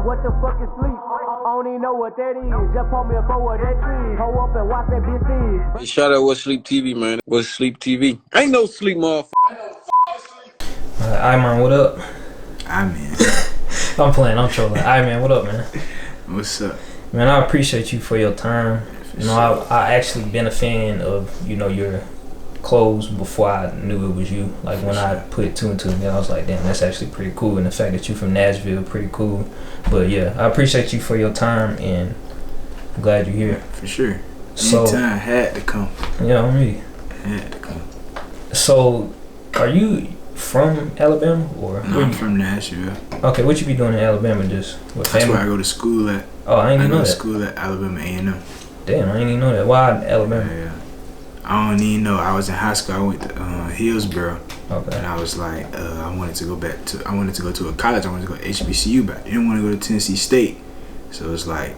What the fuck is sleep? I don't even know what that is. Just pull me up over that tree. Hold up and watch that bitch feed. Hey, shout out What's Sleep TV, man. What's Sleep TV? Ain't no sleep, motherfucker. Iman, what up? Iman. I'm playing, I'm trolling. Iman, what up, man? What's up? Man, I appreciate you for your time. You know, I actually been a fan of, you know, your clothes before I knew it was you. Like when I put two and two together, I was like, damn, that's actually pretty cool. And the fact that you from Nashville, pretty cool. But yeah, I appreciate you for your time and I'm glad you're here. For sure. So, anytime, had to come. Yeah, me. Had to come. So, are you from Alabama or? No, I'm from Nashville. Okay, what you be doing in Alabama? Just with family? That's where I go to school at. Oh, I ain't even know that. I go to school at Alabama A&M. Damn, I ain't even know that. Why Alabama? Yeah. I don't even know. I was in high school. I went to Hillsboro. Okay. And I was like, I wanted to go to a college. I wanted to go to HBCU, but I didn't want to go to Tennessee State. So it's like,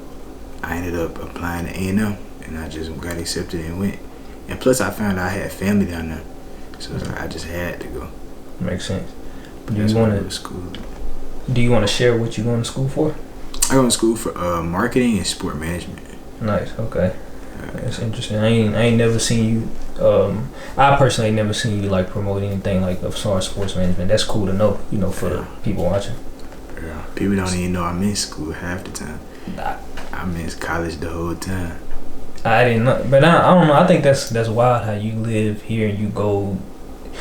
I ended up applying to A&M, and I just got accepted and went. And plus, I found out I had family down there. So it's like, I just had to go. Makes sense. Do you want to go to school? Do you want to share what you're going to school for? I go to school for marketing and sport management. Nice. Okay. That's interesting. I ain't never seen you. I personally ain't never seen you like promote anything like of sports management. That's cool to know. You know, for the people watching. Yeah. People don't even know I'm in school half the time. I'm in college the whole time. I didn't know, but I don't know. I think that's wild how you live here and you go.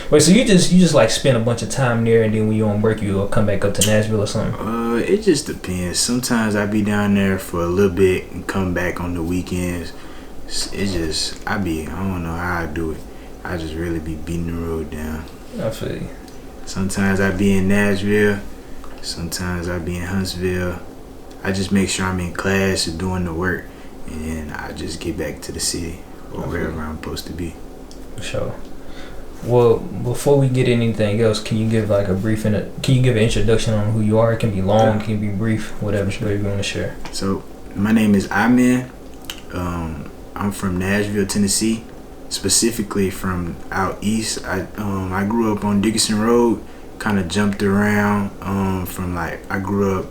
Wait, so you just like spend a bunch of time there, and then when you're on work, you'll come back up to Nashville or something? It just depends. Sometimes I be down there for a little bit and come back on the weekends. It's just, I don't know how I do it. I just really be beating the road down. I feel you. Sometimes I be in Nashville. Sometimes I be in Huntsville. I just make sure I'm in class and doing the work, and then I just get back to the city or wherever I'm supposed to be. For sure. Well, before we get anything else, can you give like a brief can you give an introduction on who you are? It can be long, it can be brief, whatever you want to share. So my name is Iman. I'm from Nashville, Tennessee, specifically from out east. I grew up on Dickinson Road, kind of jumped around from like I grew up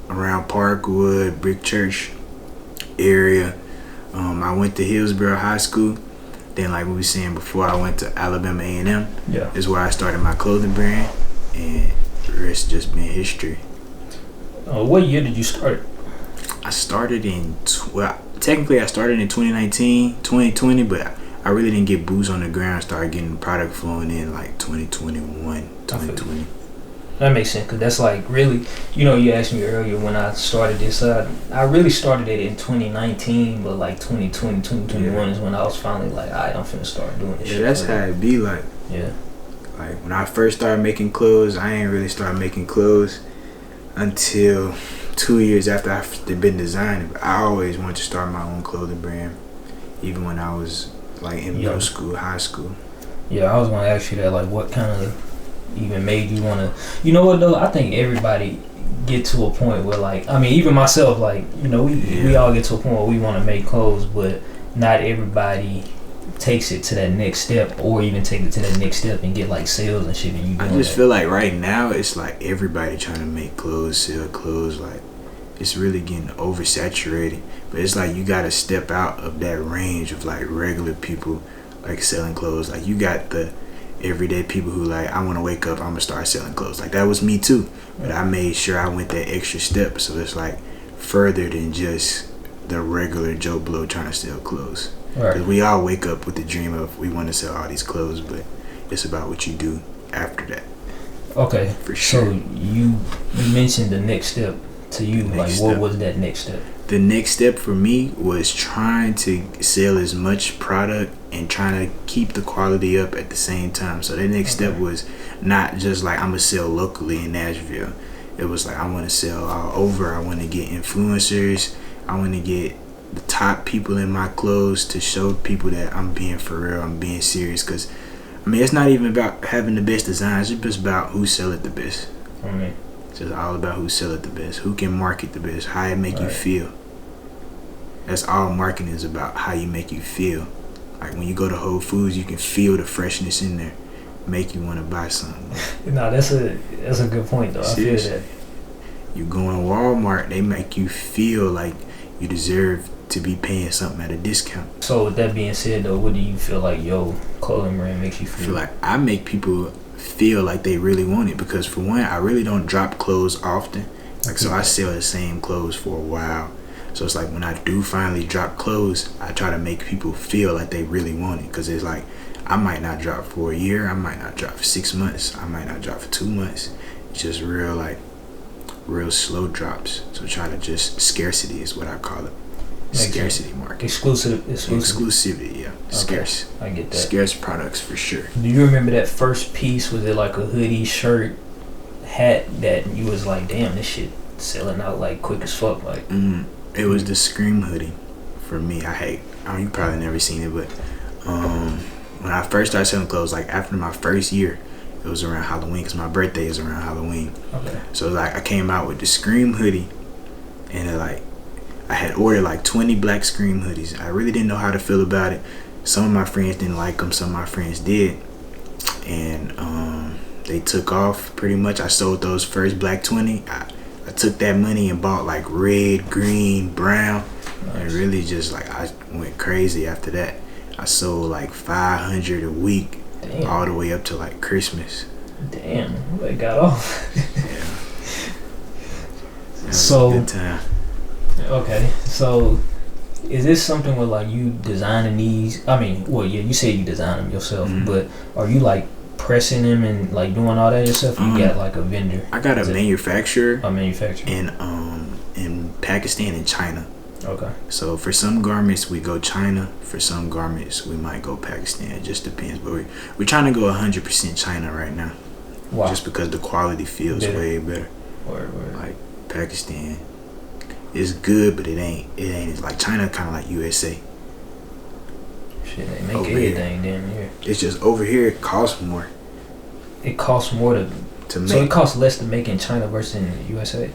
around Parkwood, Brick Church area. I went to Hillsboro High School. Then, like we were saying before, I went to Alabama A&M. Yeah. Is where I started my clothing brand, and the rest just been history. What year did you start? I started technically I started in 2020, but I really didn't get boots on the ground. Started getting the product flowing in like 2021, 2020. That makes sense, because that's like really, you know, you asked me earlier when I started this. I really started it in 2019, but like 2020, 2021 is when I was finally like, alright, I'm finna start doing this shit. Yeah, that's how it be like. Yeah. Like when I first started making clothes, I ain't really started making clothes until 2 years after I've been designing. But I always wanted to start my own clothing brand, even when I was like in middle school, high school. Yeah, I was gonna ask you that, like what kind of even made you want to, you know what though, I think everybody get to a point where like, I mean even myself, like, you know, we all get to a point where we want to make clothes, but not everybody takes it to that next step, or even take it to that next step and get like sales and shit. And you I just feel like right now it's like everybody trying to make clothes, sell clothes, like it's really getting oversaturated. But it's like you gotta step out of that range of like regular people like selling clothes. Like you got the everyday people who like, I want to wake up, I'm gonna start selling clothes. Like that was me too, but I made sure I went that extra step, so it's like further than just the regular Joe Blow trying to sell clothes. Because we all wake up with the dream of we want to sell all these clothes, but it's about what you do after that. Okay, for sure. So you mentioned the next step to you. What was that next step? The next step for me was trying to sell as much product and trying to keep the quality up at the same time. So the next step was not just like I'm gonna sell locally in Nashville. It was like I want to sell all over. I want to get influencers. I want to get the top people in my clothes to show people that I'm being for real. I'm being serious. Because I mean, it's not even about having the best designs. It's just about who sell it the best. It's just all about who sell it the best, who can market the best, how it make you feel. That's all marketing is about, how you make you feel. Like when you go to Whole Foods, you can feel the freshness in there, make you want to buy something. No, that's a good point though. Seriously. I feel that. You go in Walmart, they make you feel like you deserve to be paying something at a discount. So with that being said, though, what do you feel like your clothing brand makes you I feel? feel like I make people feel like they really want it, because for one, I really don't drop clothes often. Like, so I sell the same clothes for a while. So it's like when I do finally drop clothes, I try to make people feel like they really want it, because it's like I might not drop for a year, I might not drop for 6 months, I might not drop for 2 months. It's just real slow drops. So try to just, scarcity is what I call it. Scarcity market. Exclusivity, yeah. Okay. Scarce. I get that. Scarce products for sure. Do you remember that first piece? Was it like a hoodie, shirt, hat that you was like, damn, this shit selling out like quick as fuck? Like, it was the Scream Hoodie for me. You probably never seen it, but when I first started selling clothes, like after my first year, it was around Halloween, because my birthday is around Halloween. Okay. So like I came out with the Scream Hoodie, and I had ordered like 20 black Scream hoodies. I really didn't know how to feel about it. Some of my friends didn't like them, some of my friends did, and they took off pretty much. I sold those first black 20. I took that money and bought like red, green, brown. Nice. And really just like I went crazy after that. I sold like 500 a week. Damn. All the way up to like Christmas. Damn, they got off. Yeah. So, a good time. Okay, so is this something where like you designing these? I mean, well, yeah, you say you design them yourself, but are you like pressing them and like doing all that yourself? You got like a vendor? I got a manufacturer. A manufacturer in Pakistan and China. Okay. So for some garments we go China. For some garments we might go Pakistan. It just depends. But we're trying to go 100% China right now. Wow. Just because the quality feels way better. Word. Like Pakistan is good, but it ain't. It's like China, kind of like USA. Shit, they make over everything damn here. It's just over here it costs more. It costs more to make. So it costs less to make in China versus in the USA.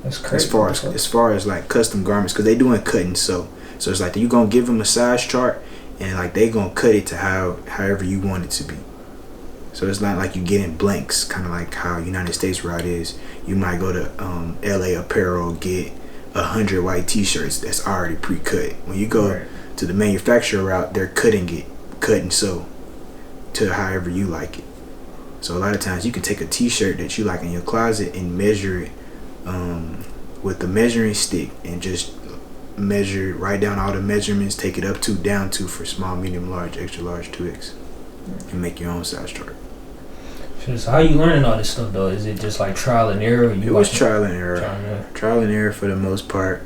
That's crazy. As far as like custom garments, because they doing cutting, so it's like you gonna give them a size chart, and like they gonna cut it to however you want it to be. So it's not like you getting blanks, kind of like how United States route is. You might go to LA Apparel, get 100 white t-shirts that's already pre-cut. When you go to the manufacturer route, they're cutting it, cut and sew to however you like it. So a lot of times you can take a t-shirt that you like in your closet and measure it with the measuring stick, and just write down all the measurements, take it up to, down to for small, medium, large, extra large, 2X, and make your own size chart. So how you learning all this stuff though? Is it just like trial and error? It was trial and error. Trial and error for the most part.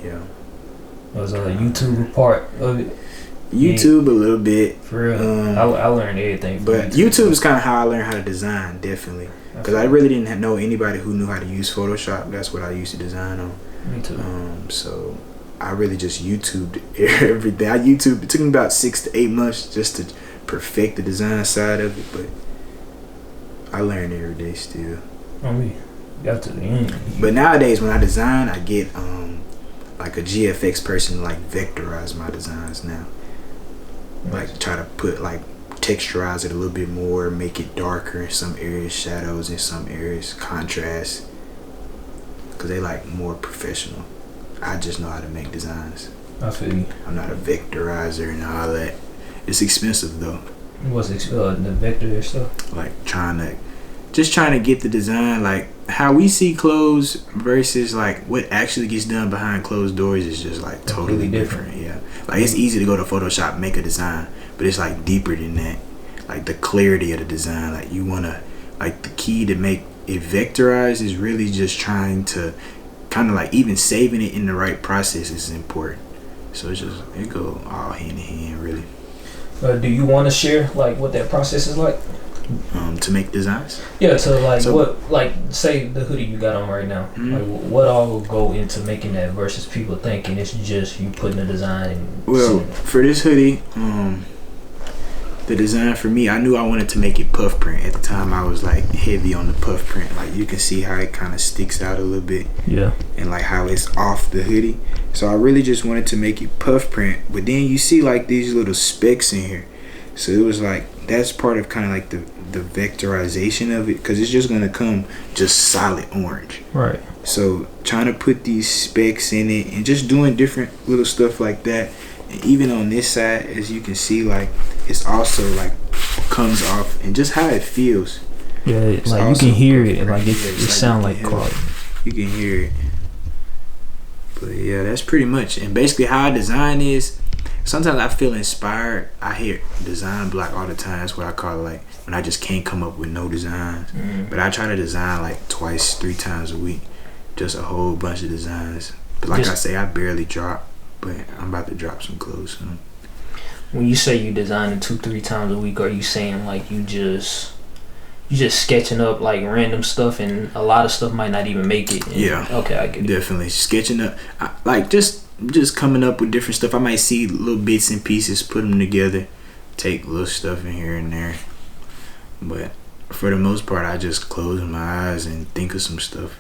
Yeah. Was a YouTube part of it? YouTube a little bit. For real. I learned everything. But YouTube is kind of how I learned how to design, definitely. Because I really didn't know anybody who knew how to use Photoshop. That's what I used to design on. Me too. So I really just YouTubed everything. It took me about 6 to 8 months just to perfect the design side of it, but I learn every day still. I mean, got to the end. But nowadays when I design, I get like a GFX person to like vectorize my designs now. Like try to put like texturize it a little bit more, make it darker in some areas, shadows in some areas, contrast, because they like more professional. I just know how to make designs. I feel you. I'm not a vectorizer and all that. It's expensive though. What's the vector stuff? Like trying to get the design, like how we see clothes versus like what actually gets done behind closed doors is just like totally different. Yeah. Like it's easy to go to Photoshop and make a design, but it's like deeper than that. Like the clarity of the design, like you wanna, like the key to make it vectorized is really just trying to kind of like even saving it in the right process is important. So it go all hand in hand really. Do you want to share like what that process is like? To make designs? Yeah, so what, like say the hoodie you got on right now, like what all will go into making that versus people thinking it's just you putting a design and for this hoodie, the design for me, I knew I wanted to make it puff print. At the time I was like heavy on the puff print, like you can see how it kind of sticks out a little bit, and like how it's off the hoodie. So I really just wanted to make it puff print, but then you see like these little specks in here. So it was like that's part of kind of like the vectorization of it, because it's just gonna come just solid orange. Right. So trying to put these specks in it and just doing different little stuff like that. And even on this side, as you can see, like it's also like comes off, and just how it feels. Yeah, it's like you can hear it. Like it sound like quality. You can hear it. But yeah, that's pretty much. And basically how I design is, sometimes I feel inspired. I hear design block all the time. That's what I call it, like when I just can't come up with no designs. But I try to design like 2-3 times a week. Just a whole bunch of designs. But like I say, I barely drop. But I'm about to drop some clothes soon. When you say you design it 2-3 times a week, are you saying like you just sketching up like random stuff, and a lot of stuff might not even make it? Yeah. Okay, I get it. Definitely sketching up, like just coming up with different stuff. I might see little bits and pieces, put them together, take little stuff in here and there. But for the most part, I just close my eyes and think of some stuff.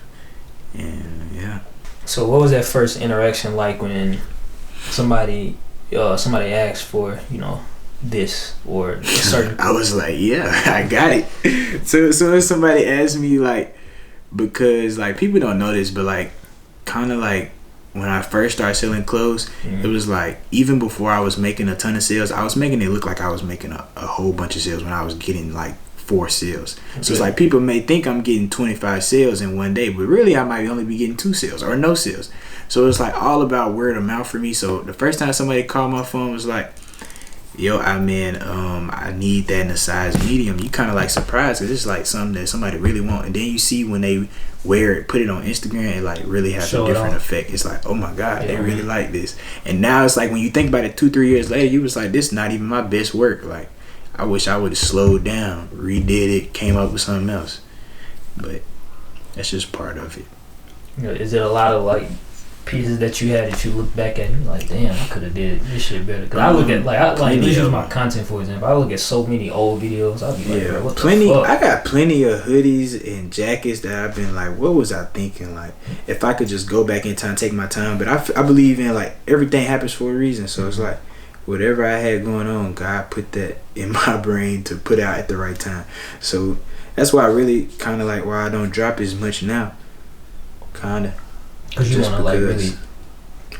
And yeah. So what was that first interaction like when somebody asked for, this or a certain? I was like, yeah, I got it. So as soon as somebody asked me, like, because like people don't know this, but like kind of like when I first started selling clothes, it was like even before I was making a ton of sales, I was making it look like I was making a whole bunch of sales when I was getting like 4 sales. Okay. So it's like people may think I'm getting 25 sales in one day, but really I might only be getting 2 sales or no sales. So it's like all about word of mouth for me. So the first time somebody called my phone was like, yo, I need that in a size medium. You kind of like surprised because it's like something that somebody really want. And then you see when they wear it, put it on Instagram, it like really has a different effect. It's like, oh my God, they really like this. And now it's like when you think about it 2-3 years later, you was like, this is not even my best work. Like, I wish I would have slowed down, redid it, came up with something else. But that's just part of it. Is it a lot of like pieces that you had that you look back at and you're like, damn, I could have did this shit better? Because I look at let's use my content for example. I look at so many old videos. I'll be like, bro, what the fuck? I got plenty of hoodies and jackets that I've been like, what was I thinking? Like, if I could just go back in time, take my time. But I believe in like everything happens for a reason. So it's like whatever I had going on, God put that in my brain to put out at the right time. So that's why I really kind of like why I don't drop as much now. Kind of. Because you want to like really...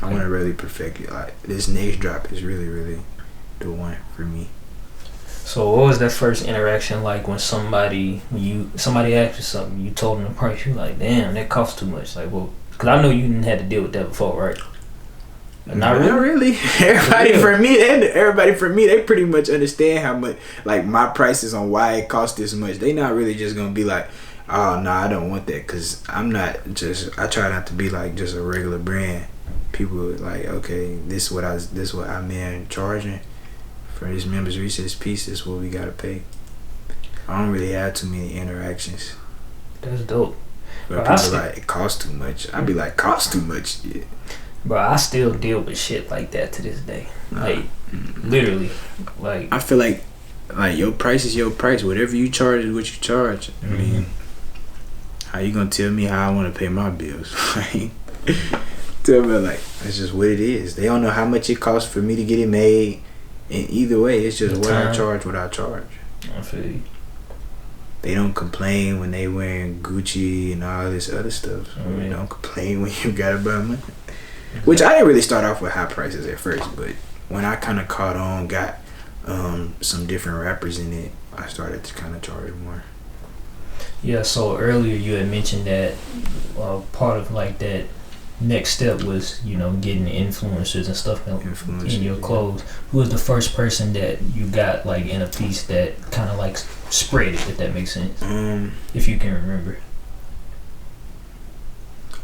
I want to really perfect it. Like this next drop is really, really the one for me. So what was that first interaction like when somebody asked you something, you told them the price, you like, damn, that costs too much. Like, well, because I know you didn't have to deal with that before, right? Not really. Everybody for me, they pretty much understand how much, like, my prices on why it costs this much. They not really just gonna be like, oh no, I don't want that, because I try not to be like just a regular brand. People are like, okay, this what I'm in charging for this Members Recess piece. This is what we gotta pay. I don't really have too many interactions. That's dope. But people like, it costs too much. I'd be like, costs too much. Yeah. Bro, I still deal with shit like that to this day. Like, literally. Like, I feel like your price is your price. Whatever you charge is what you charge. I mean, how you gonna tell me how I want to pay my bills? Tell me, like, that's just what it is. They don't know how much it costs for me to get it made. And either way, it's just what I charge, what I charge. I feel you. They don't complain when they wearing Gucci and all this other stuff. So they don't complain when you gotta buy money. Which I didn't really start off with high prices at first, but when I kind of caught on, got some different rappers in it, I started to kind of charge more. Yeah, so earlier you had mentioned that part of like that next step was, getting influencers and stuff in your clothes. Who was the first person that you got like in a piece that kind of like spread it, if that makes sense? If you can remember.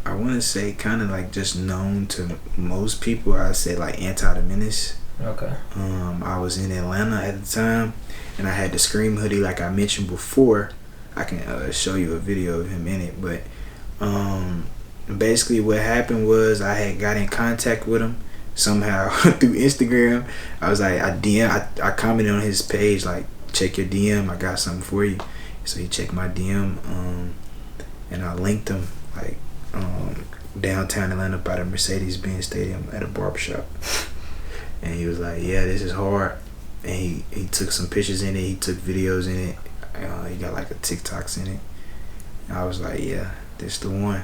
I want to say kind of like just known to most people. I say like the Menace. Okay. I was in Atlanta at the time, and I had the Scream Hoodie like I mentioned before. I can show you a video of him in it, but basically what happened was I had got in contact with him somehow through Instagram. I was like, I commented on his page like, check your DM, I got something for you. So he checked my DM, and I linked him like downtown Atlanta by the Mercedes-Benz Stadium at a barbershop. And he was like, yeah, this is hard. and he took some pictures in it. He took videos in it. He got like a TikToks in it. And I was like, yeah, this the one.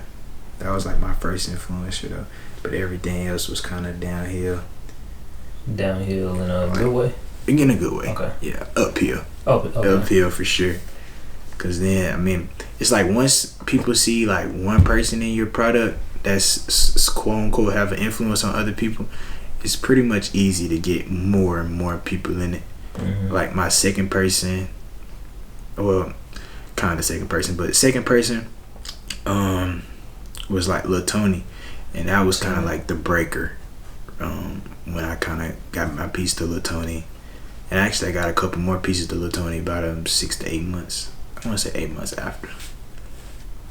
That was like my first influencer though. But everything else was kind of downhill. Downhill in a good way? In a good way. Okay. Yeah, uphill. Okay. Uphill for sure. Cause then, I mean, it's like once people see like one person in your product that's quote unquote have an influence on other people, it's pretty much easy to get more and more people in it. Mm-hmm. Like my second person, well, kind of second person, but second person was like Lil Tony, and that was kind of like the breaker when I kind of got my piece to Lil Tony. And actually I got a couple more pieces to Lil Tony about 6 to 8 months. I want to say 8 months after.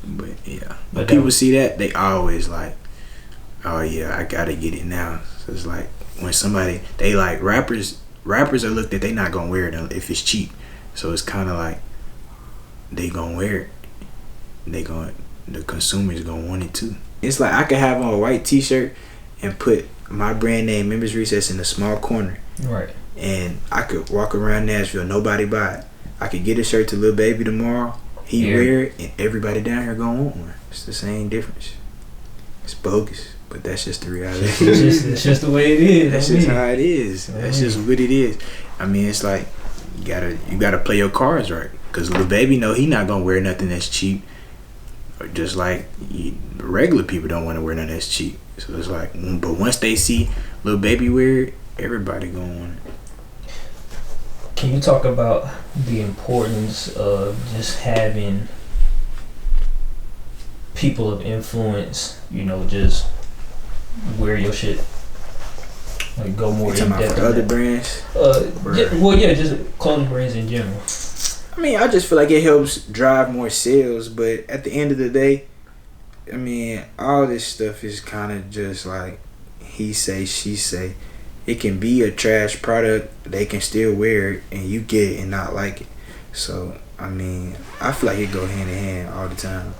But yeah, when people see that, they always like, oh yeah, I gotta get it now. So it's like when somebody, they like rappers are looked at, they not gonna wear it if it's cheap. So it's kind of like they gonna wear it. The consumer's gonna want it too. It's like I could have on a white t-shirt and put my brand name Members Recess in a small corner. Right. And I could walk around Nashville, nobody buy it. I could get a shirt to Lil Baby tomorrow, he wear it, and everybody down here gonna want one. It's the same difference. It's bogus, but that's just the reality. It's just the way it is. That's just how it is. That's just what it is. I mean, it's like you gotta play your cards right. Cause Lil Baby know he not gonna wear nothing that's cheap. Just like regular people don't want to wear nothing that's cheap. So it's like, but once they see Lil Baby wear it, everybody gonna want it. Can you talk about the importance of just having people of influence, just wear your shit? Like go more in depth. For other brands? Just clothing brands in general. I mean, I just feel like it helps drive more sales, but at the end of the day, I mean, all this stuff is kind of just like he say, she say. It can be a trash product, they can still wear it, and you get it and not like it. So, I mean, I feel like it go hand in hand all the time.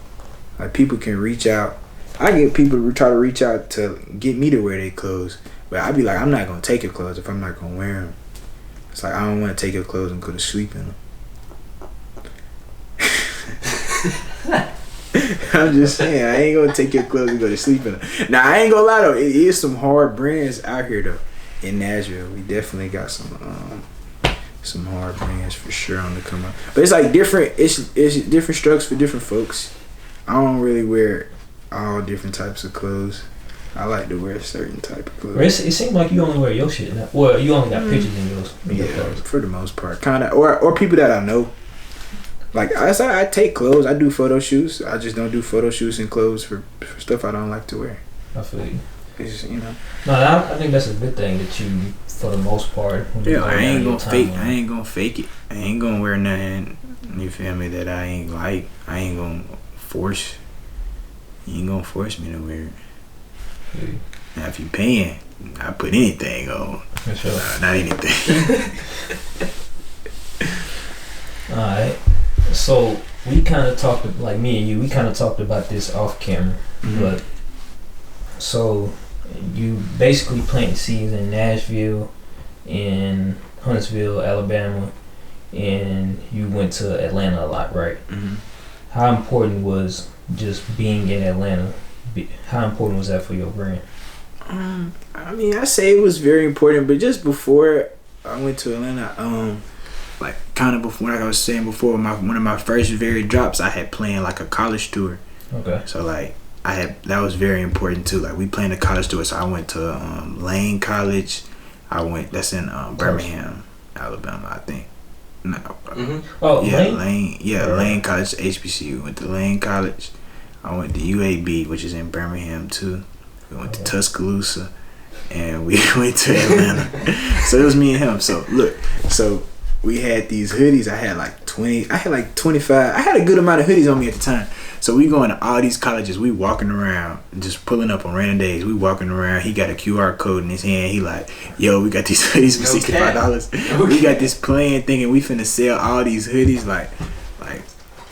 Like, people can reach out. I get people to try to reach out to get me to wear their clothes, but I be like, I'm not going to take your clothes if I'm not going to wear them. It's like, I don't want to take your clothes and go to sleep in them. I'm just saying, I ain't gonna take your clothes and go to sleep in them. Now, I ain't gonna lie though, it is some hard brands out here though. In Nashville, we definitely got some hard brands for sure on the come up. But it's like different. It's different strokes for different folks. I don't really wear all different types of clothes. I like to wear a certain type of clothes. It seems like you only wear your shit now. Well, you only got pictures in yours. Your clothes. For the most part, kind of, or people that I know. Like I take clothes. I do photo shoots. I just don't do photo shoots and clothes for stuff I don't like to wear. I feel you. It's, No, I think that's a good thing that you, for the most part. I ain't gonna fake it. I ain't gonna wear nothing. You feel me? That I ain't like. I ain't gonna force. You ain't gonna force me to wear it. Yeah. Now, if you paying, I put anything on. For sure. Not anything. All right. So we kind of talked, like me and you, we kind of talked about this off camera, but so you basically planted seeds in Nashville, in Huntsville, Alabama, and you went to Atlanta a lot, right? Mm-hmm. How important was just being in Atlanta? How important was that for your brand? I mean, I say it was very important, but just before I went to Atlanta, like kind of before, like I was saying before, one of my first very drops, I had planned like a college tour. Okay. So like that was very important too. Like we planned a college tour, so I went to Lane College. That's in Birmingham, Alabama, I think. No. Mm-hmm. Oh yeah, Lane. Lane College, HBCU. Went to Lane College. I went to UAB, which is in Birmingham too. We went to Tuscaloosa, and we went to Atlanta. So it was me and him. So look, we had these hoodies. I had like 20. I had like 25. I had a good amount of hoodies on me at the time. So we going to all these colleges. We walking around, just pulling up on random days. We walking around. He got a QR code in his hand. He like, yo, we got these hoodies for $65. Okay. We got this plan thinking we finna sell all these hoodies. Like,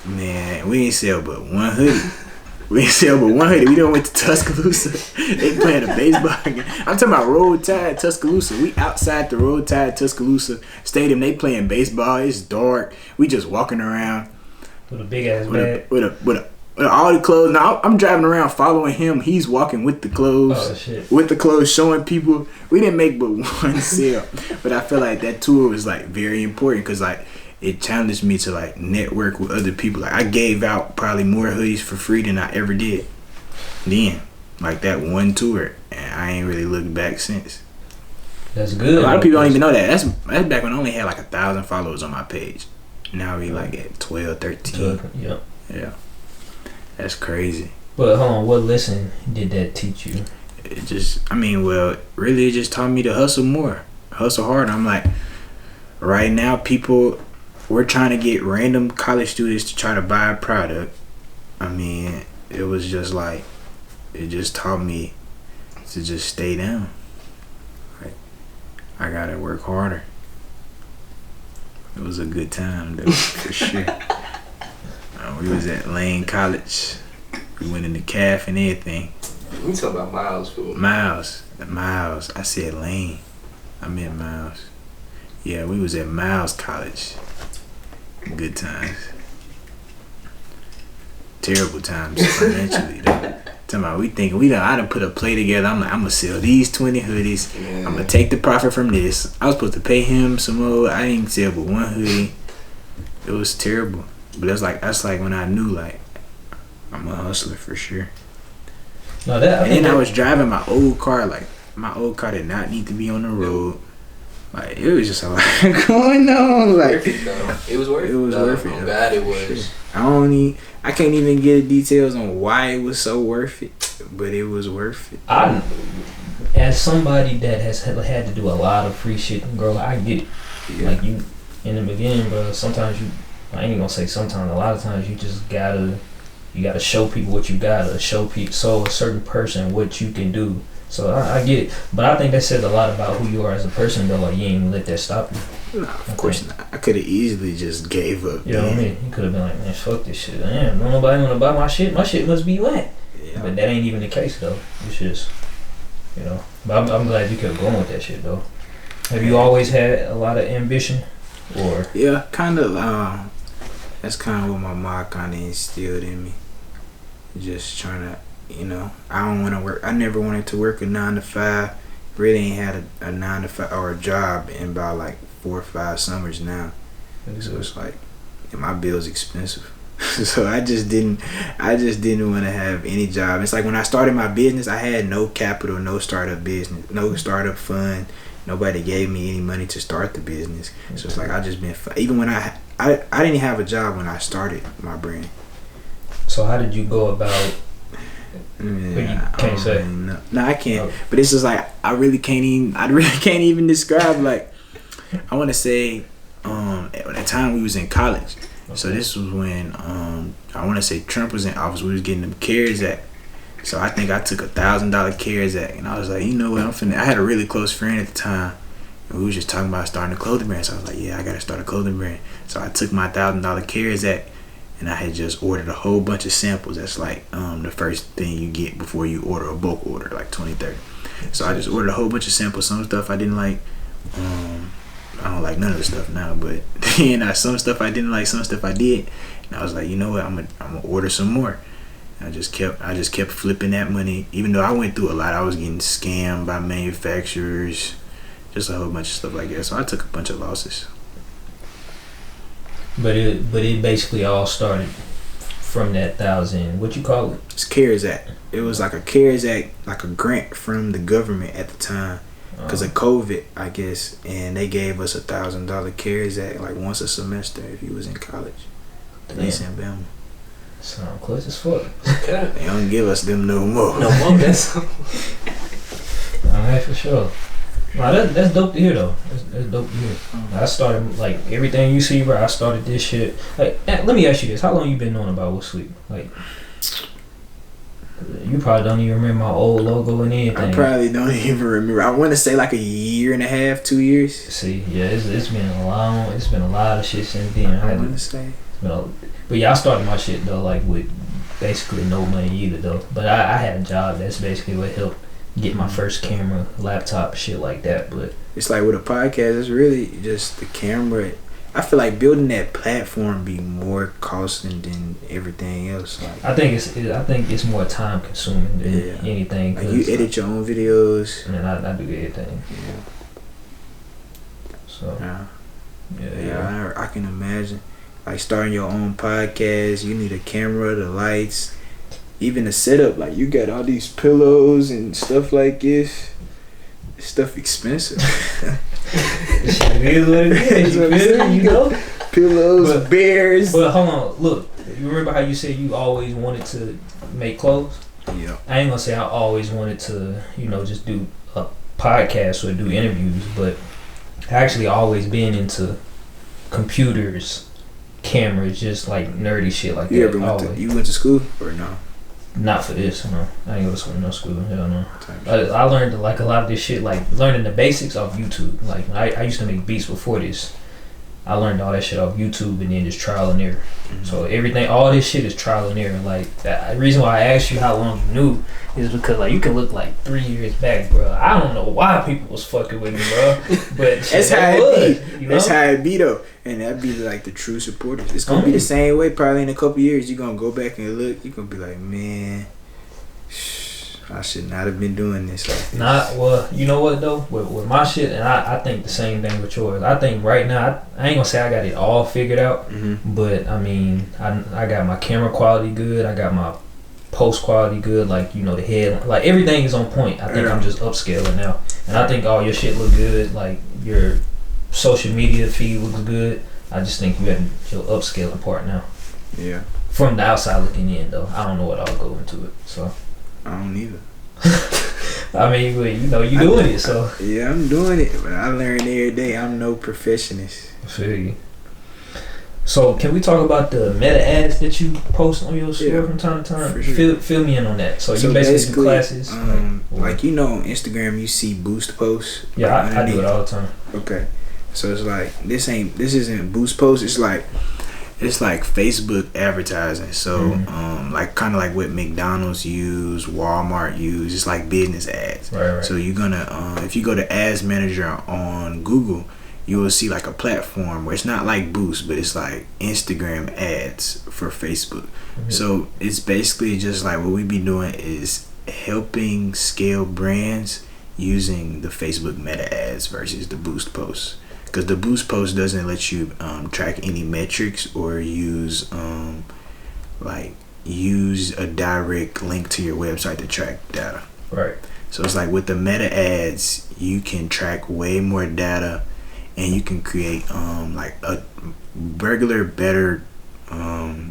man, we ain't sell but one hoodie. We didn't sell but one hoodie. We done went to Tuscaloosa. They playing a baseball game. I'm talking about Roll Tide Tuscaloosa. We outside the Roll Tide Tuscaloosa stadium. They playing baseball. It's dark. We just walking around with a big ass bag. With all the clothes. Now I'm driving around following him. He's walking with the clothes. Oh shit. With the clothes, showing people. We didn't make but one sale, but I feel like that tour was like very important because like it challenged me to like network with other people. Like I gave out probably more hoodies for free than I ever did. Then, like that one tour, and I ain't really looked back since. That's good. A lot of people don't even know that. That's back when I only had like 1,000 followers on my page. Now we like at 12, 13. Yep. Yeah. That's crazy. But hold on, what lesson did that teach you? It just, really it just taught me to hustle more. Hustle hard. I'm like, right now we're trying to get random college students to try to buy a product. I mean, it was just like, it just taught me to just stay down. Like, I gotta work harder. It was a good time, though, for sure. We was at Lane College. We went in the calf and everything. We talking about Miles, fool. Miles. I said Lane. I meant Miles. Yeah, we was at Miles College. Good times. Terrible times financially though. Talking about I done put a play together. I'm like, I'm gonna sell these 20 hoodies. Yeah. I'm gonna take the profit from this. I was supposed to pay him some more. I didn't sell but one hoodie. It was terrible. But that's like when I knew like I'm a hustler for sure. No, I was driving my old car. Like my old car did not need to be on the road. Like it was just a lot going on. Like it was worth it. It was worth it. Oh God, it was. I can't even get the details on why it was so worth it, but it was worth it. As somebody that has had to do a lot of free shit, bro, I get it. Yeah. Like you in the beginning, bro. Sometimes I ain't even gonna say sometimes. A lot of times you just gotta show people what you gotta show people. So a certain person what you can do. So I get it, but I think that says a lot about who you are as a person, though. Like you ain't even let that stop you. No, of course not. I could have easily just gave up. You know what I mean? You could have been like, man, fuck this shit. Damn, don't nobody want to buy my shit. My shit must be wet. Yeah. But that ain't even the case, though. It's just, But I'm glad you kept going with that shit, though. Have you always had a lot of ambition, or? Yeah, kind of. That's kind of what my mom kind of instilled in me. Just trying to. I don't want to work. I never wanted to work a 9 to 5. Really ain't had a 9 to 5 or a job in about like 4 or 5 summers now. So it's like, my bill's expensive. So I just didn't want to have any job. It's like when I started my business, I had no capital, no startup business, no startup fund. Nobody gave me any money to start the business. So it's like I just been even when I didn't have a job when I started my brand. So how did you go about? Yeah, you can't say. No, I can't. Okay. But it's just like I really can't even describe. Like I want to say, at the time we was in college. Okay. So this was when I want to say Trump was in office. We was getting the CARES Act. So I think I took $1,000 CARES Act, and I was like, you know what, I had a really close friend at the time, and we was just talking about starting a clothing brand. So I was like, yeah, I gotta start a clothing brand. So I took my $1,000 CARES Act. And I had just ordered a whole bunch of samples. That's like the first thing you get before you order a bulk order, like 20, 30. So I just ordered a whole bunch of samples. Some stuff I didn't like. I don't like none of the stuff now, but then some stuff I didn't like, some stuff I did. And I was like, you know what, I'm gonna order some more. And I just kept flipping that money. Even though I went through a lot, I was getting scammed by manufacturers, just a whole bunch of stuff like that. So I took a bunch of losses. But it basically all started from that 1,000. What you call it? It's CARES Act. It was like a CARES Act, like a grant from the government at the time, because of COVID, I guess. And they gave us $1,000 CARES Act, like once a semester if you was in college. At least in Alabama. Sound close as fuck. They don't give us them no more. No more. That's. Alright, for sure. Wow, that's dope to hear though. That's dope to hear. I started like everything you see, bro. I started this shit. Like, let me ask you this: how long you been knowing about What's Sleep? Like, you probably don't even remember my old logo and anything. I probably don't even remember. I want to say like a year and a half, 2 years. See, yeah, it's been a long. It's been a lot of shit since then. I want to say. But yeah, I started my shit though, like with basically no money either though. But I had a job that's basically what helped get my first camera, laptop, shit like that. But it's like with a podcast, it's really just the camera. I feel like building that platform be more costly than everything else. Like, I think it's more time consuming than anything. Like you edit your own videos. And I do everything. Yeah. So. Yeah. I can imagine. Like starting your own podcast, you need a camera, the lights, even the setup. Like you got all these pillows and stuff like this. Stuff expensive. It is what it is. You know? Pillows, bears. But hold on, look. You remember how you said you always wanted to make clothes? Yeah. I ain't gonna say I always wanted to, just do a podcast or do interviews, but I actually always been into computers, cameras, just like nerdy shit like you that. You went to school or no? Not for this, no. I ain't go to school, no school. Hell no. I learned like a lot of this shit, like learning the basics off YouTube. Like I used to make beats before this. I learned all that shit off YouTube and then just trial and error. Mm-hmm. So all this shit is trial and error. Like the reason why I asked you how long you knew is because like you can look like 3 years back, bro. I don't know why people was fucking with me, bro. But that's how it be. That's how it be though. And that be like the true supporters. It's gonna be the same way. Probably in a couple years, you're gonna go back and look. You're gonna be like, man, I should not have been doing this. Well, you know what though? With my shit, and I think the same thing with yours. I think right now, I ain't gonna say I got it all figured out, but I mean, I got my camera quality good. I got my post quality good. Like the head, like everything is on point. I think I'm just upscaling now, and I think all your shit look good. Like your social media feed looks good. I just think you had your upscaling part now. Yeah. From the outside looking in, though, I don't know what all go into it. So. I don't either. I mean, you doing it, so. Yeah, I'm doing it, but I learn every day. I'm no perfectionist. I feel you. So, can we talk about the meta ads that you post on your store from time to time? Sure. Fill me in on that. So you basically do classes? On Instagram, you see boost posts. Yeah, I do it all the time. Okay. So it's like, this isn't boost posts. It's like Facebook advertising. So like kind of like what McDonald's use, Walmart use. It's like business ads. Right. So you're gonna if you go to Ads Manager on Google, you will see like a platform where it's not like Boost, but it's like Instagram ads for Facebook. So it's basically just like what we be doing is helping scale brands using the Facebook meta ads versus the Boost posts. Because the Boost post doesn't let you track any metrics or use a direct link to your website to track data. Right. So it's like with the meta ads, you can track way more data, and you can create like a regular, better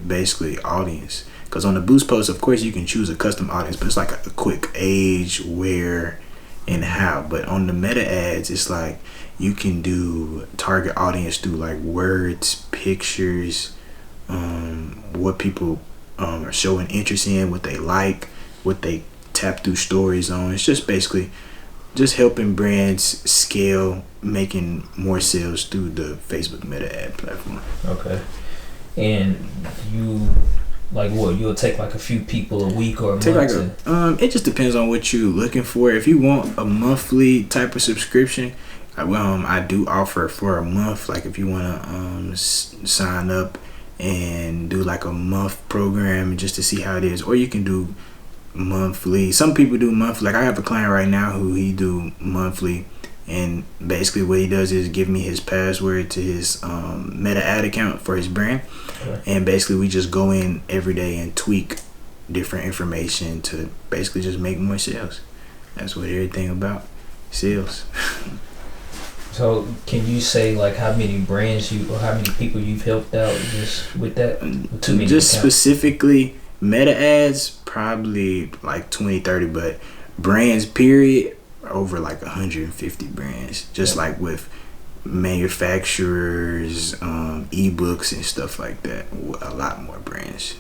basically audience. Because on the Boost post, of course, you can choose a custom audience, but it's like a quick age, where, and how. But on the meta ads, it's like you can do target audience through like words, pictures, what people are showing interest in, what they like, what they tap through stories on. It's just basically just helping brands scale, making more sales through the Facebook meta ad platform. Okay. And you like what? You'll take like a few people a week or a month? It just depends on what you're looking for. If you want a monthly type of subscription, I do offer for a month. Like if you want to sign up and do like a month program just to see how it is, or you can do monthly. Some people do monthly. Like I have a client right now who he do monthly, and basically what he does is give me his password to his meta ad account for his brand. Okay. And basically we just go in every day and tweak different information to basically just make more sales. That's what everything about, sales. So can you say like how many brands or how many people you've helped out just with that? Just specifically meta ads, probably like 20-30, but brands period, over like 150 brands, just like with manufacturers, ebooks and stuff like that. A lot more brands,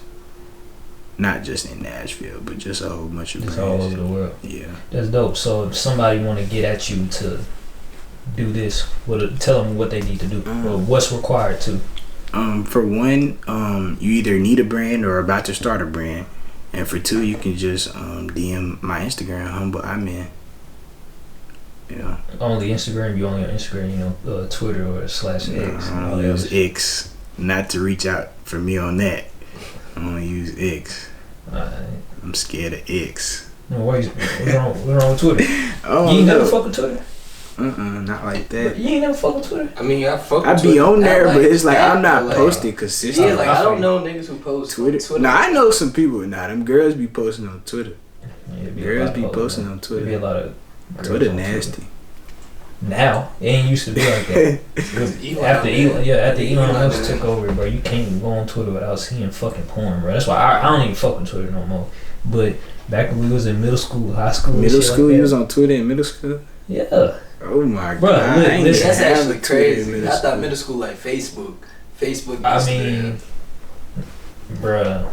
not just in Nashville, but just a whole bunch of brands all over the world. Yeah, that's dope. So if somebody want to get at you to do this, tell them what they need to do or what's required to. For one, you either need a brand or about to start a brand. And for 2, you can just DM my Instagram, Humble Iman. Yeah. Only Instagram? You only on Instagram, Twitter or /X? I don't use X. Not to reach out for me on that. I only use X. Alright. I'm scared of X. No, what's wrong with Twitter? Oh, you ain't never fuck with Twitter? Not like that. You ain't never fuck with Twitter? I mean, I fuck with I be Twitter. on there, Like but it's like that, I'm not like, posting consistently. Yeah, like I don't know niggas who post Twitter. on Twitter. Nah, I know some people. Nah, them girls be posting on Twitter. Yeah, Girls be posting on Twitter. There be a lot of Twitter nasty. Now it ain't used to be like that. after Elon Musk took over, bro, you can't go on Twitter without seeing fucking porn, bro. That's why I don't even fuck with Twitter no more. But back when we was in middle school, high school, you was on Twitter in middle school. Yeah. Oh my bro, god, listen, that's actually crazy. I thought middle school like Facebook. I mean, bruh.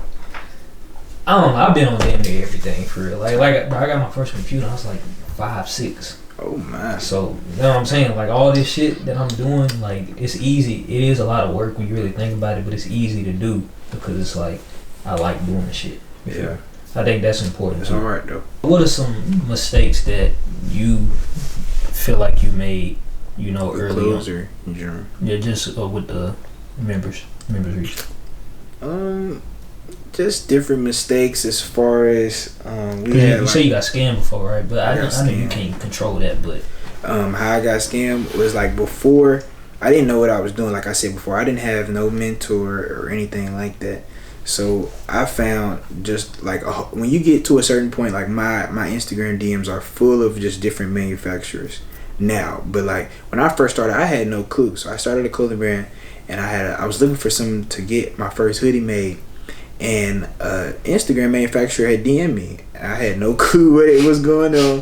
I don't know. I've been on damn near everything for real. Like bro, I got my first computer. I was like 5, 6. Oh my. So you know what I'm saying? Like all this shit that I'm doing, like it's easy. It is a lot of work when you really think about it, but it's easy to do because it's like I like doing the shit. Yeah. I think that's important. It's alright though. What are some mistakes that you feel like you made? Early on? Yeah, just with the members reach. Just different mistakes as far as you say you got scammed before, right? But I know you can't control that. But how I got scammed was like before. I didn't know what I was doing. Like I said before, I didn't have no mentor or anything like that. So I found just like when you get to a certain point, like my Instagram DMs are full of just different manufacturers now. But like when I first started, I had no clue. So I started a clothing brand, and I was looking for something to get my first hoodie made. And Instagram manufacturer had DM'd me. I had no clue what it was going on.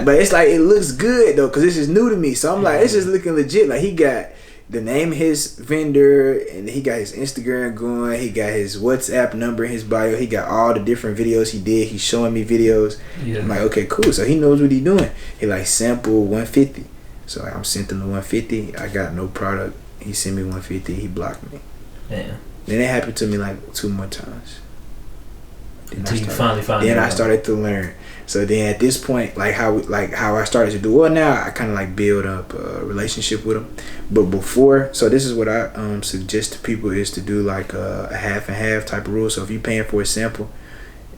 But it's like it looks good though, cause this is new to me. So I'm like, it's just looking legit. Like he got the name of his vendor, and he got his Instagram going. He got his WhatsApp number in his bio. He got all the different videos he did. He's showing me videos. Yeah. I'm like, okay, cool. So he knows what he's doing. He like sample 150. So like, I'm sent him the 150. I got no product. He sent me 150. He blocked me. Damn. Then it happened to me like 2 more times. Until you finally found. Then I started to learn. So then at this point, like how I started to do. Well, now I kind of like build up a relationship with them. But before, so this is what I suggest to people is to do like a half and half type of rule. So if you're paying for a sample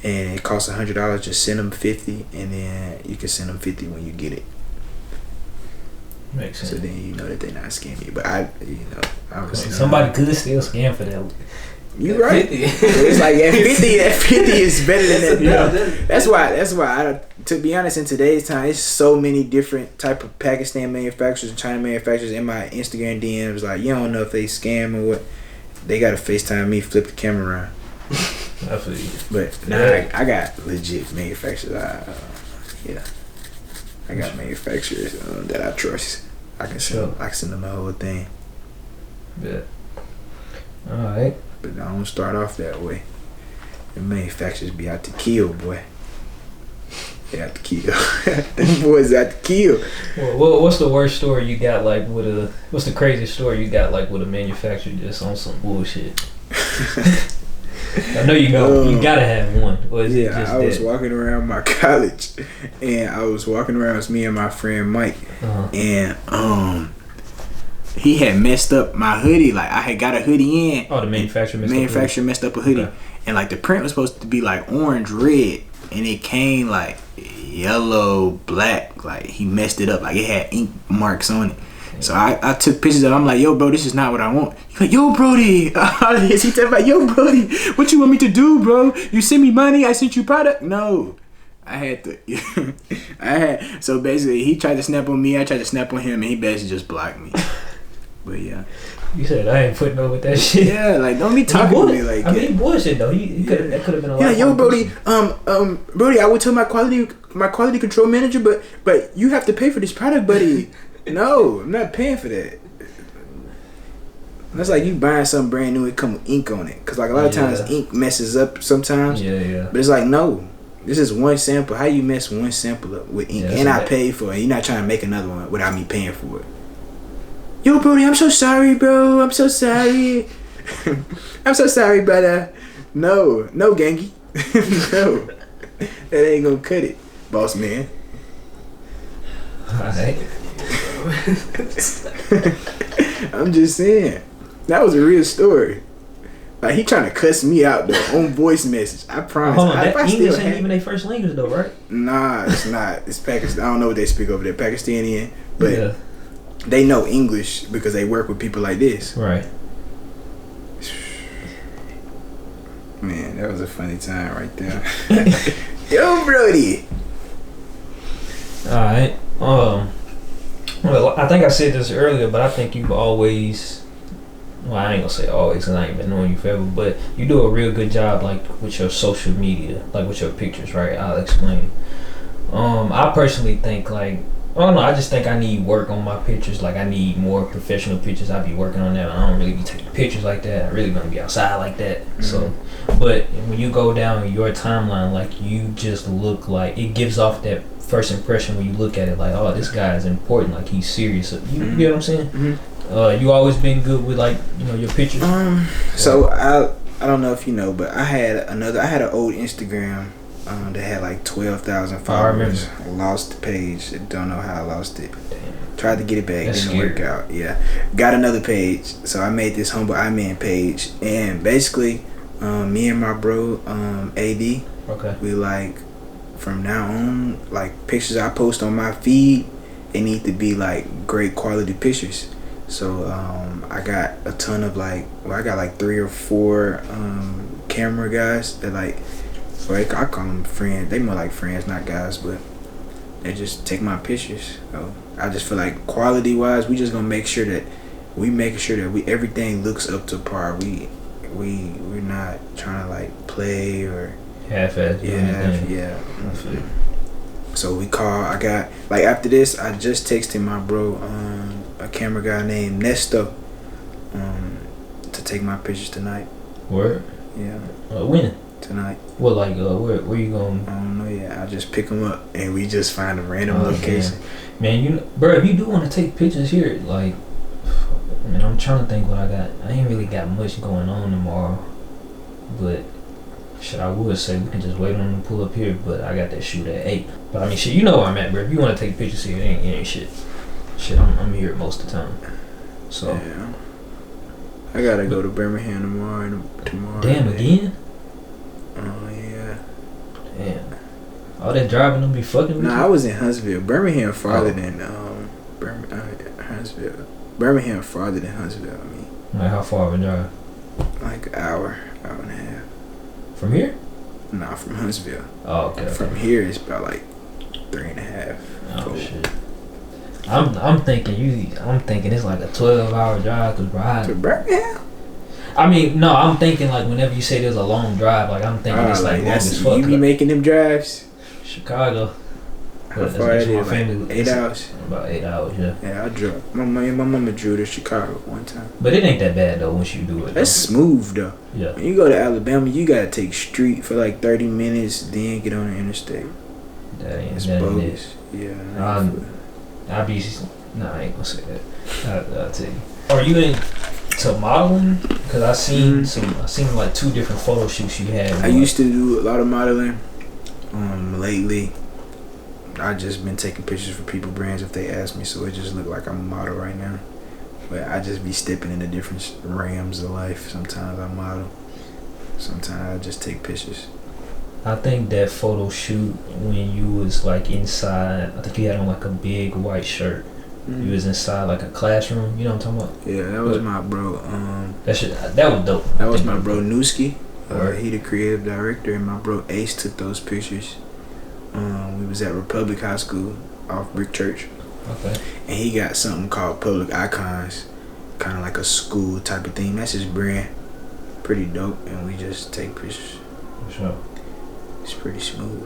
and it costs $100, just send them 50, and then you can send them 50 when you get it. Makes sense. So then you know that they're not scamming. But I was somebody could still scam for that. You right. It's like at 50, that 50 is better than that. Yeah. That's why to be honest, in today's time, it's so many different type of Pakistan manufacturers and China manufacturers in my Instagram DMs. Like you don't know if they scam or what. They gotta FaceTime me, flip the camera around. But I got legit manufacturers. I got manufacturers that I trust. I can send them the whole thing. Yeah. All right. But I don't start off that way. The manufacturers be out to kill, boy. They out to kill. Them boys out to kill. Well, what's the worst story you got like with a? What's the craziest story you got like with a manufacturer just on some bullshit? I know you know. You gotta have one. Or is it just I was walking around my college, and I was walking around with me and my friend Mike, and he had messed up my hoodie. Like I had got a hoodie in. Oh, the manufacturer messed up a hoodie, and like the print was supposed to be like orange red, and it came like yellow black. Like he messed it up. Like it had ink marks on it. So I took pictures of it. I'm like, yo, bro, this is not what I want. He's like, yo, Brody. He talking about, yo, Brody, what you want me to do, bro? You send me money, I sent you product? No. I had to. So basically, he tried to snap on me, I tried to snap on him, and he basically just blocked me. But yeah. You said I ain't putting up with that shit. Yeah, like don't be talking to me like that. I mean, bullshit though. That could have been a lot. Yeah, yo, Brody. Brody, I would tell my quality control manager, but you have to pay for this product, buddy. No, I'm not paying for that. That's like you buying something brand new and come with ink on it. Cause like a lot of times ink messes up sometimes. Yeah. But it's like no, this is one sample. How you mess one sample up with ink and I paid for it? You're not trying to make another one without me paying for it. Yo, Brody, I'm so sorry, bro. I'm so sorry. I'm so sorry, brother. No, gangy. No, that ain't gonna cut it, boss man. Alright. I'm just saying, that was a real story. Like, he trying to cuss me out though on voice message. I promise. Hold on, If I that English still ain't even their first language though, right? Nah, it's not. It's Pakistan. I don't know what they speak over there, Pakistani, but Yeah. they know English because they work with people like this. Right. Man, that was a funny time right there. Yo, Brody. Alright. Well, I think I said this earlier, but I think you've always, well, I ain't gonna say always because I ain't been knowing you forever, but you do a real good job, like, with your social media, like, with your pictures, right? I'll explain. I personally think, like, I don't know, I just think I need work on my pictures. Like, I need more professional pictures. I be working on that. I don't really be taking pictures like that. I really don't be outside like that. Mm-hmm. So, but when you go down your timeline, like, you just look like, it gives off that first impression when you look at it, like, oh, this guy is important, like, he's serious. You get what I'm saying? Mm-hmm. You always been good with, like, you know, your pictures? So I don't know if you know, but I had an old Instagram that had like 12,000 followers. I lost the page. Don't know how I lost it. Damn. Tried to get it back. Didn't work out. Yeah. Got another page. So I made this Humble Iman page. And basically, me and my bro, AD, okay, we like, from now on, like, pictures I post on my feed, they need to be like great quality pictures. So I got a ton of I got like 3 or 4 camera guys that like, I call them friends. They more like friends, not guys, but they just take my pictures. So I just feel like quality wise, we just gonna make sure that everything looks up to par. We're not trying to like play or half-ass. Yeah. So I got, like, after this, I just texted my bro, a camera guy named Nesto, to take my pictures tonight. Word? Yeah. When? Tonight. What, like, where you going? I don't know yet. I just pick him up and we just find a random location. Man, bro, if you do want to take pictures here, like, man, I'm trying to think what I got. I ain't really got much going on tomorrow, but shit, I would say we can just wait on them to pull up here, but I got that shoot at 8. But I mean, shit, you know where I'm at, bro. If you want to take pictures here, it ain't shit. Shit, I'm here most of the time. So yeah. I gotta go to Birmingham tomorrow. Damn, again? Oh yeah. Damn. All that driving them be fucking with you? I was in Huntsville. Birmingham farther than Huntsville. Birmingham farther than Huntsville. I mean. Like, how far of a drive? Like an hour and a half. From here? Nah, from Huntsville. Oh, okay. From here, it's about like 3.5. Oh shit. I'm thinking it's like a 12-hour drive, cause bro. To Birmingham? I mean, no, I'm thinking like whenever you say there's a long drive, like I'm thinking it's like long as fuck. You be making them drives? Chicago. How far it is? Like 8 hours? About 8 hours, yeah. Yeah, I drove. My mama drove to Chicago one time. But it ain't that bad though once you do it. That's smooth though. Yeah. When you go to Alabama, you gotta take street for like 30 minutes, then get on the interstate. It's bogus. Yeah. I ain't gonna say that. I'll tell you. Are you into modeling? Cause I seen like 2 different photo shoots you had. I used to do a lot of modeling. Lately, I just been taking pictures for people brands if they ask me, so it just look like I'm a model right now. But I just be stepping into different realms of life. Sometimes I model. Sometimes I just take pictures. I think that photo shoot when you was like inside, I think you had on like a big white shirt. Mm-hmm. You was inside like a classroom. You know what I'm talking about? Yeah, that was my bro. That was dope. That was my bro Newski. He the creative director, and my bro Ace took those pictures. We was at Republic High School off Brick Church. Okay. And he got something called Public Icons, kind of like a school type of thing. That's his brand. Pretty dope, and we just take pictures. For sure. It's pretty smooth.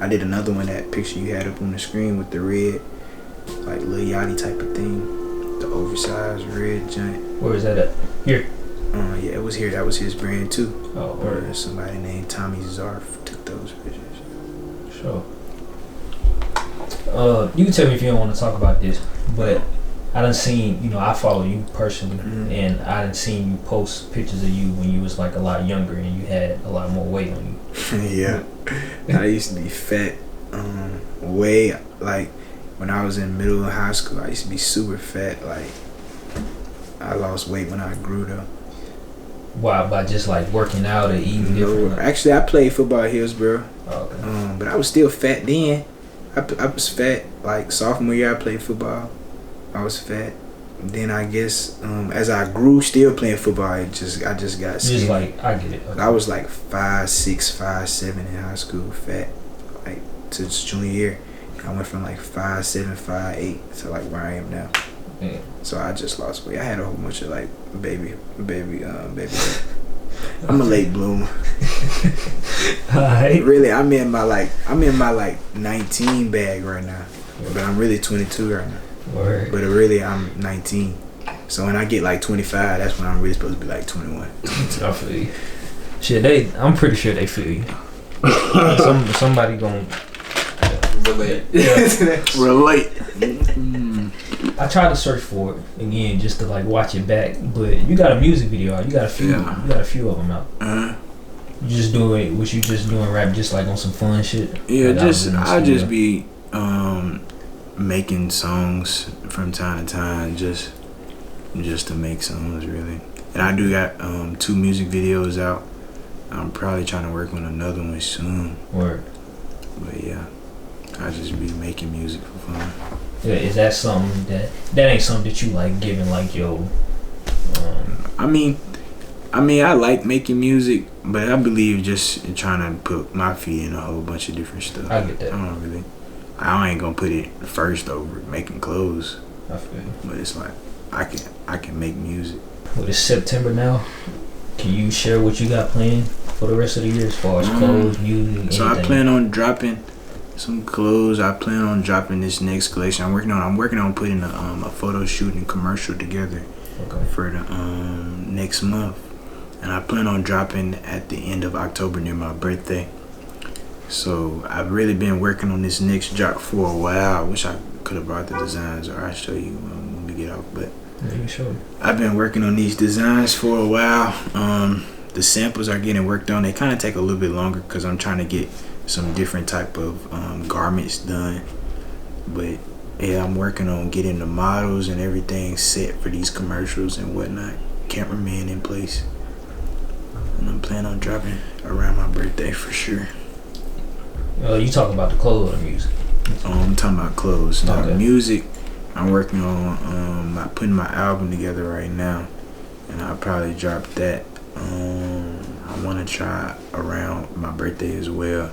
I did another one, that picture you had up on the screen with the red, like Lil Yachty type of thing. The oversized red giant. Where is that at? Here? Yeah, it was here. That was his brand too. Oh, or somebody named Tommy Zarf took those pictures. Sure. You can tell me if you don't want to talk about this, but I done seen, you know, I follow you personally, and I done seen you post pictures of you when you was like a lot younger and you had a lot more weight on you. Yeah, I used to be fat. Way like when I was in middle and high school, I used to be super fat. Like I lost weight when I grew though. Why? By just like working out or eating different? Actually, I played football at Hillsborough. Oh, okay. But I was still fat then. I was fat like sophomore year. I played football. I was fat. Then I guess as I grew, still playing football, I just got skinny. Just like I get it. Okay. I was like 5'6", 5'7" in high school, fat. Like to junior year, I went from like 5'7", 5'8" to like where I am now. Yeah. So I just lost weight. I had a whole bunch of like baby. I'm a late bloomer. Alright. Really, I'm in my like 19 bag right now, but I'm really 22 right now. Word. But really, I'm 19. So when I get like 25, that's when I'm really supposed to be like 21. I feel you. Shit, I'm pretty sure they feel you. Somebody gonna Relate. Yeah. Relate. I tried to search for it again just to like watch it back, but you got a music video out. You got a few. Yeah. You got a few of them out. You just doing? Was you just doing rap just like on some fun shit? Yeah, like I just be making songs from time to time, just to make songs really. And I do got 2 music videos out. I'm probably trying to work on another one soon. Word. But yeah, I just be making music for fun. Yeah, is that something that ain't something that you like giving like yo? I mean, I like making music, but I believe just trying to put my feet in a whole bunch of different stuff. I get that. I ain't gonna put it first over making clothes. I feel you. But it's like I can make music. Well, it's September now. Can you share what you got planned for the rest of the year as far as clothes, music, So anything? I plan on dropping some clothes. I plan on dropping this next collection. I'm working on putting a photo shoot and commercial together for the next month, and I plan on dropping at the end of October near my birthday. So I've really been working on this next drop for a while. I wish I could have brought the designs, or I'll show you when we get off. But yeah, sure. I've been working on these designs for a while. The samples are getting worked on. They kind of take a little bit longer because I'm trying to get some different type of garments done. But yeah, I'm working on getting the models and everything set for these commercials and whatnot. Cameraman in place. And I'm planning on dropping around my birthday for sure. You talking about the clothes or the music? I'm talking about clothes. Now Okay. music, I'm working on putting my album together right now, and I'll probably drop that. I want to try around my birthday as well,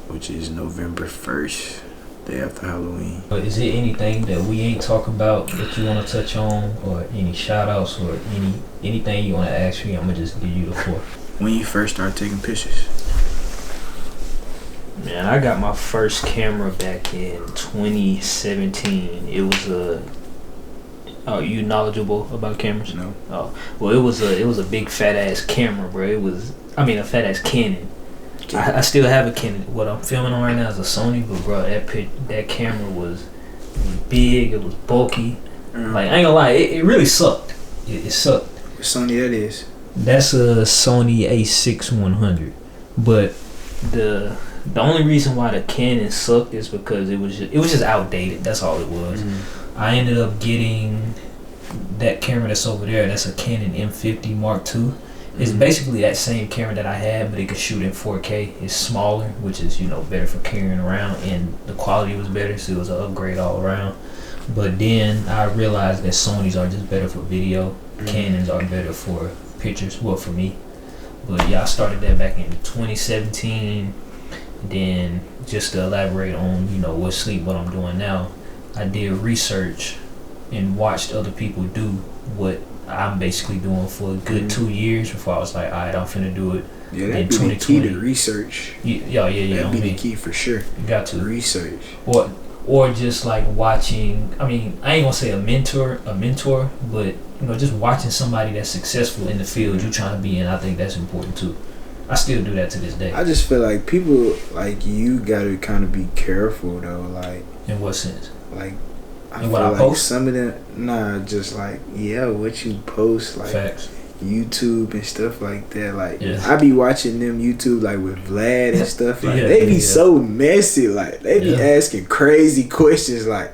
which is November 1st, day after Halloween. But is there anything that we ain't talking about that you want to touch on, or any shout outs, or anything you want to ask me? I'm gonna just give you the floor. When you first start taking pictures? Man, I got my first camera back in 2017. It was a. Oh, you knowledgeable about cameras? No. Oh, well, it was a big fat ass camera, bro. A fat ass Canon. I still have a Canon. What I'm filming on right now is a Sony, but bro, that camera was big. It was bulky. Like I ain't gonna lie, it really sucked. It sucked. What Sony that is? That's a Sony A6100, but the only reason why the Canon sucked is because it was just outdated. That's all it was. I ended up getting that camera that's over there. That's a Canon M50 Mark II. It's basically that same camera that I had, but it could shoot in 4K. It's smaller, which is better for carrying around, and the quality was better, so it was an upgrade all around. But then I realized that Sonys are just better for video. Canons are better for pictures. Well, for me. But yeah, I started that back in 2017. Then just to elaborate on what I'm doing now, I did research and watched other people do what I'm basically doing for a good 2 years before I was like, alright, I'm finna do it. Yeah, that'd be the key to research. Yeah. That'd be the key for sure. You got to research. Or just like watching. I mean, I ain't gonna say a mentor, but just watching somebody that's successful in the field you're trying to be in. I think that's important too. I still do that to this day. I just feel like people like you gotta kind of be careful though. Like, in what sense? Like I and feel what I like post? some of them, just like what you post, like Facts. YouTube and stuff like that. Like Yeah. I be watching them YouTube like with Vlad and stuff. Like Yeah, they be yeah. so messy. Like they be Yeah. asking crazy questions. Like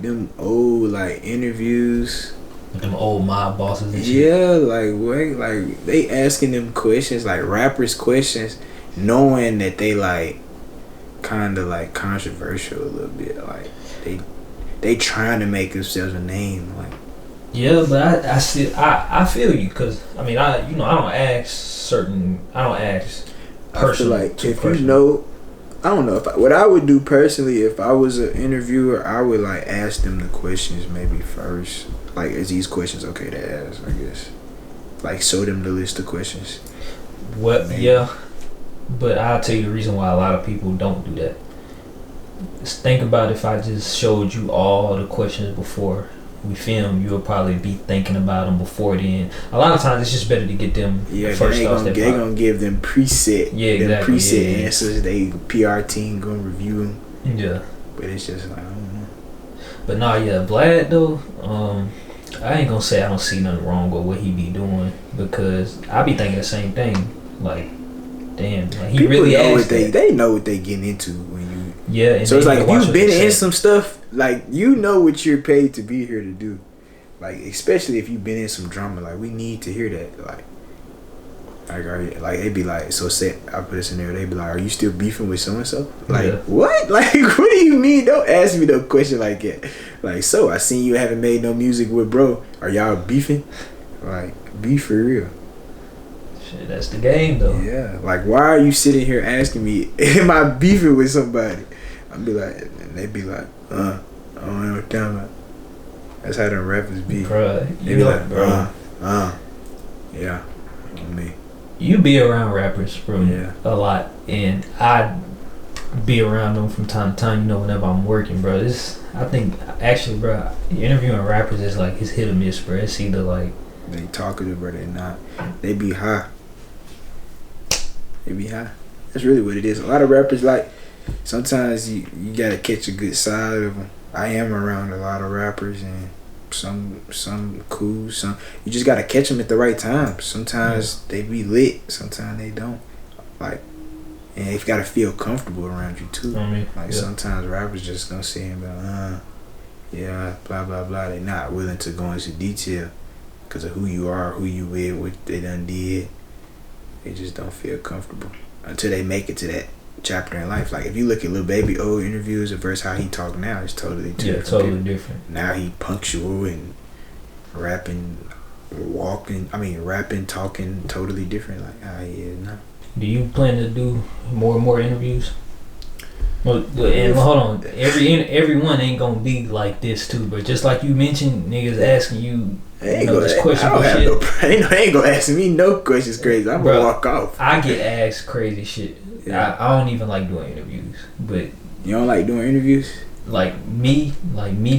them old like interviews. With them old mob bosses and shit. Yeah, like what? Like they asking them questions, like rappers questions, knowing that they like kind of like controversial a little bit. Like they trying to make themselves a name. Like Yeah, but I feel you, because I mean I don't ask I feel like too if personal. you know, I don't know what I would do personally if I was an interviewer. I would like ask them the questions maybe first. Like, is these questions okay to ask? I guess. Like, show them the list of questions. What? Maybe. Yeah, but I'll tell you the reason why a lot of people don't do that. Just think about if I just showed you all the questions before we film, you'll probably be thinking about them before then. A lot of times it's just better to get them first thoughts. They gonna give them preset. Yeah, exactly. Them preset yeah. answers. They PR team gonna review them. Yeah. But it's just like I don't know. But nah, yeah, Vlad though. I ain't gonna say I don't see nothing wrong with what he be doing, because I be thinking the same thing. Like, damn, like he People really know asked that. they know what they getting into when you. Yeah. And So it's like if you've been in some. some stuff, like you know what you're paid to be here to do. Like especially if you've been in some drama, like we need to hear that. Like they'd be like, so say I put this in there, they'd be like, are you still beefing with so and so? Like Yeah. what? Like what do you mean? Don't ask me no question like that. Like, so I seen you haven't made no music with bro. Are y'all beefing? Like, be for real. Shit, that's the game though. Yeah. Like, why are you sitting here asking me, am I beefing with somebody? I'd be like, and they'd be like, I don't know what you're talking about. That's how them rappers be. Bruh, They be like, yeah, me. You be around rappers, bro, Yeah. a lot, and I be around them from time to time. You know, whenever I'm working, bro. I think actually, bro, interviewing rappers is like it's hit or miss, bro. It's either like They talkative or they not. They be high. They be high. That's really what it is. A lot of rappers, like, sometimes you gotta catch a good side of them. I am around a lot of rappers, and some cool, some you just gotta catch them at the right time. Sometimes they be lit, sometimes they don't. Like, and you gotta feel comfortable around you too. Sometimes rappers just gonna say and be like, yeah, blah blah blah. They not willing to go into detail because of who you are, who you with, what they done did. They just don't feel comfortable until they make it to that chapter in life. Like if you look at Lil Baby old interviews versus how he talk now, it's totally different. Yeah, totally different. Now he punctual and rapping, talking totally different. Like how he is now. Do you plan to do more and more interviews? Well, and hold on, everyone ain't gonna be like this too, but just like you mentioned, niggas asking you, this questionable shit. They ain't gonna ask me no questions crazy. I'm gonna walk off. I get asked crazy shit. Yeah. I don't even like doing interviews, but you don't like doing interviews? Like me.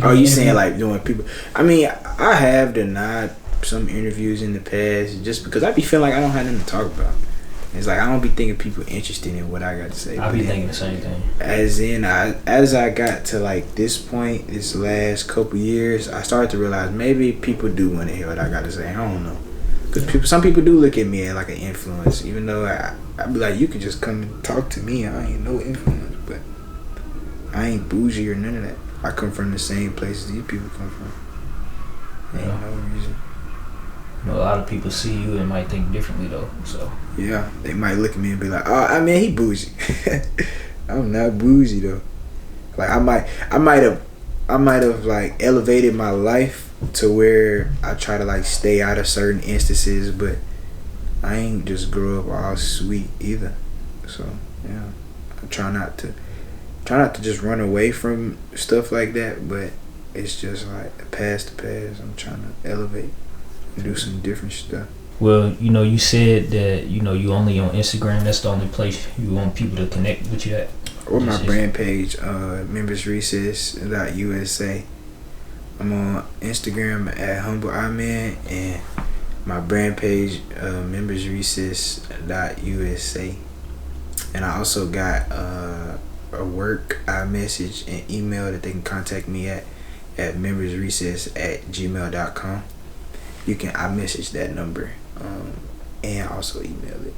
Oh, you saying like doing people? I mean, I have denied some interviews in the past just because I be feeling like I don't have nothing to talk about. It's like I don't be thinking people interested in what I got to say. I be thinking the same thing. As I got to like this point, this last couple years, I started to realize maybe people do want to hear what I got to say. I don't know, because some people do look at me as like an influence, even though I be like, you could just come and talk to me. I ain't no influence, but I ain't bougie or none of that. I come from the same places these people come from. Ain't no reason. A lot of people see you and might think differently though. So yeah, they might look at me and be like, "Oh, I mean, he bougie." I'm not bougie though. Like I might have like elevated my life to where I try to like stay out of certain instances, but I ain't just grow up all sweet either. So yeah, I try not to just run away from stuff like that, but it's just like the past. I'm trying to elevate. Do some different stuff. Well, you said that you only on Instagram. That's the only place you want people to connect with you at. Or my brand page, Members Recess USA. I'm on Instagram at Humble Iman, and my brand page, Members Recess USA. And I also got a work iMessage and email that they can contact me at membersrecess@gmail.com. You can iMessage that number and also email it.